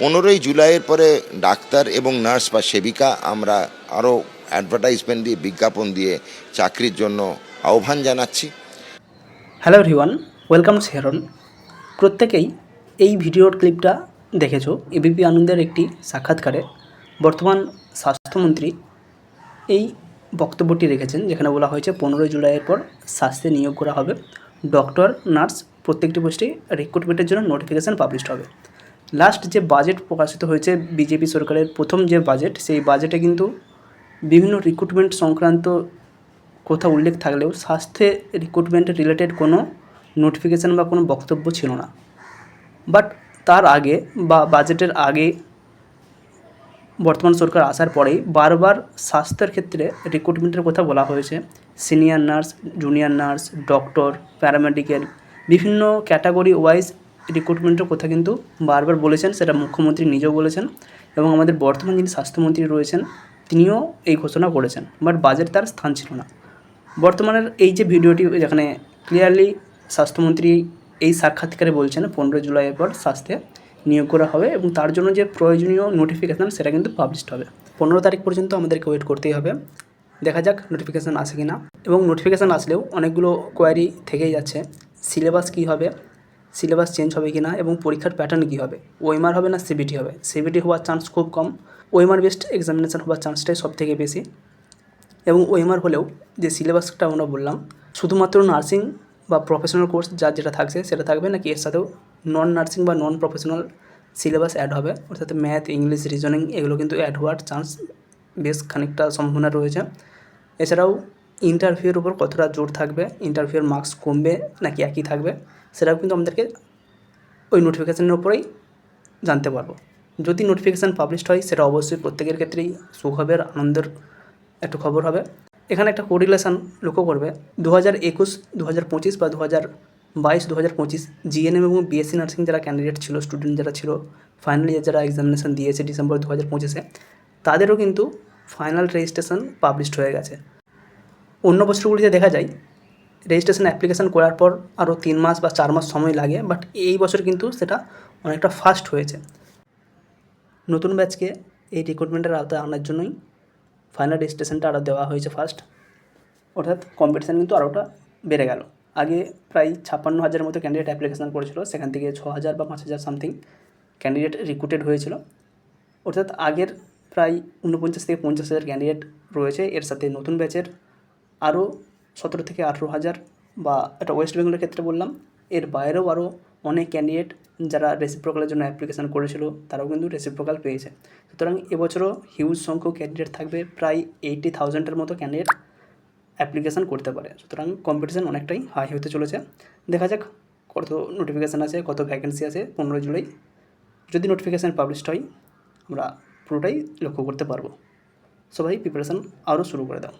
15ই জুলাইয়ের পরে ডাক্তার এবং নার্স বা সেবিকা আমরা আরও অ্যাডভার্টাইজমেন্ট দিয়ে, বিজ্ঞাপন দিয়ে চাকরির জন্য আহ্বান জানাচ্ছি। হ্যালো এভরিওয়ান, ওয়েলকাম টু শেহরন। প্রত্যেকেই এই ভিডিওর ক্লিপটা দেখেছো। এবিপি আনন্দের একটি সাক্ষাৎকারে বর্তমান স্বাস্থ্যমন্ত্রী এই বক্তব্যটি রেখেছেন, যেখানে বলা হয়েছে 15 জুলাইয়ের পর স্বাস্থ্যে নিয়োগ করা হবে, ডক্টর, নার্স প্রত্যেকটি পোস্টে রিক্রুটমেন্টের জন্য নোটিফিকেশান পাবলিশ হবে। লাস্ট যে বাজেট প্রকাশিত হয়েছে বিজেপি সরকারের প্রথম যে বাজেট, সেই বাজেটে কিন্তু বিভিন্ন রিক্রুটমেন্ট সংক্রান্ত কোথাও উল্লেখ থাকলেও স্বাস্থ্যে রিক্রুটমেন্ট রিলেটেড কোনো নোটিফিকেশান বা কোনো বক্তব্য ছিল না। বাট তার আগে বা বাজেটের আগে বর্তমান সরকার আসার পরেই বারবার স্বাস্থ্যের ক্ষেত্রে রিক্রুটমেন্টের কথা বলা হয়েছে। Senior nurse, junior nurse, doctor, paramedical বিভিন্ন ক্যাটাগরি ওয়াইজ রিক্রুটমেন্টের কথা কিন্তু বারবার বলেছেন। সেটা মুখ্যমন্ত্রী নিজেও বলেছেন এবং আমাদের বর্তমান যিনি স্বাস্থ্যমন্ত্রী রয়েছেন তিনিও এই ঘোষণা করেছেন। বাট বাজেট তার স্থান ছিল না। বর্তমানের এই যে ভিডিওটি, যেখানে ক্লিয়ারলি স্বাস্থ্যমন্ত্রী এই সাক্ষাৎকারে বলছেন 15 জুলাইয়ের পর স্বাস্থ্যে নিয়োগ করা হবে এবং তার জন্য যে প্রয়োজনীয় নোটিফিকেশান সেটা কিন্তু পাবলিশড হবে। 15 তারিখ পর্যন্ত আমাদেরকে ওয়েট করতেই হবে, দেখা যাক নোটিফিকেশান আসে কি না। এবং নোটিফিকেশান আসলেও অনেকগুলো কোয়ারি থেকেই যাচ্ছে। সিলেবাস কী হবে, সিলেবাস চেঞ্জ হবে কি না, এবং পরীক্ষার প্যাটার্ন কী হবে, ওএমআর হবে না সিবিটি হবে। সিবিটি হওয়ার চান্স খুব কম, ওএমআর বেসড এক্সামিনেশান হওয়ার চান্সটাই সব থেকে বেশি। এবং ওএমআর হলেও যে সিলেবাসটা আমরা বললাম, শুধুমাত্র নার্সিং বা প্রফেশনাল কোর্স যার যেটা থাকছে সেটা থাকবে, নাকি এর সাথেও নন নার্সিং বা নন প্রফেশনাল সিলেবাস অ্যাড হবে, অর্থাৎ ম্যাথ, ইংলিশ, রিজনিং এগুলো কিন্তু অ্যাড হওয়ার চান্স বেশ খানিকটা সম্ভাবনা রয়েছে। এছাড়াও ইন্টারভিউর উপর কতটা জোর থাকবে, ইন্টারভিউর মার্কস কমবে নাকি একই থাকবে, সেটাও কিন্তু আমাদেরকে ওই নোটিফিকেশানের উপরেই জানতে পারবো। যদি নোটিফিকেশান পাবলিশড হয় সেটা অবশ্যই প্রত্যেকের ক্ষেত্রেই সুখবর, আনন্দের একটা খবর হবে। এখানে একটা কোরিলেশান লক্ষ্য করবে, 2021, 2025 বা 2022, 2025 জিএনএম এবং বিএসসি নার্সিং যারা ক্যান্ডিডেট ছিল, স্টুডেন্ট যারা ছিল, ফাইনাল ইয়ার যারা এক্সামিনেশান দিয়েছে ডিসেম্বর 2025-এ, তাদেরও কিন্তু ফাইনাল রেজিস্ট্রেশন পাবলিশড হয়ে গেছে। অন্য বছরগুলিতে দেখা যায় রেজিস্ট্রেশন অ্যাপ্লিকেশান করার পর আরও 3 মাস বা 4 মাস সময় লাগে, বাট এই বছর কিন্তু সেটা অনেকটা ফাস্ট হয়েছে। নতুন ব্যাচকে এই রিক্রুটমেন্টের আওতায় আনার জন্যই ফাইনাল রেজিস্ট্রেশনটা আরও দেওয়া হয়েছে ফার্স্ট, অর্থাৎ কম্পিটিশান কিন্তু আরোটা বেড়ে গেল। আগে প্রায় 56,000 মতো ক্যান্ডিডেট অ্যাপ্লিকেশান করেছিল, সেখান থেকে 6,000 বা 5,000 সামথিং ক্যান্ডিডেট রিক্রুটেড হয়েছিল। অর্থাৎ আগের প্রায় 49 থেকে 50,000 ক্যান্ডিডেট রয়েছে, এর সাথে নতুন ব্যাচের আরও 17 থেকে 18,000, বা এটা ওয়েস্ট বেঙ্গলের ক্ষেত্রে বললাম। এর বাইরেও আরও অনেক ক্যান্ডিডেট যারা রেসিপ্রোকালের জন্য অ্যাপ্লিকেশান করেছিল তারাও কিন্তু রেসিপ্রোকাল পেয়েছে। সুতরাং এবছরও হিউজ সংখ্যক ক্যান্ডিডেট থাকবে, প্রায় 80,000-এর মতো ক্যান্ডিডেট অ্যাপ্লিকেশান করতে পারে। সুতরাং কম্পিটিশান অনেকটাই হাই হতে চলেছে। দেখা যাক কত নোটিফিকেশান আছে, কত ভ্যাকেন্সি আছে 15 জুলাই। যদি নোটিফিকেশান পাবলিশড হয় আমরা পুরোটাই লক্ষ্য করতে পারবো। সবাই প্রিপারেশান আরও শুরু করে দাও।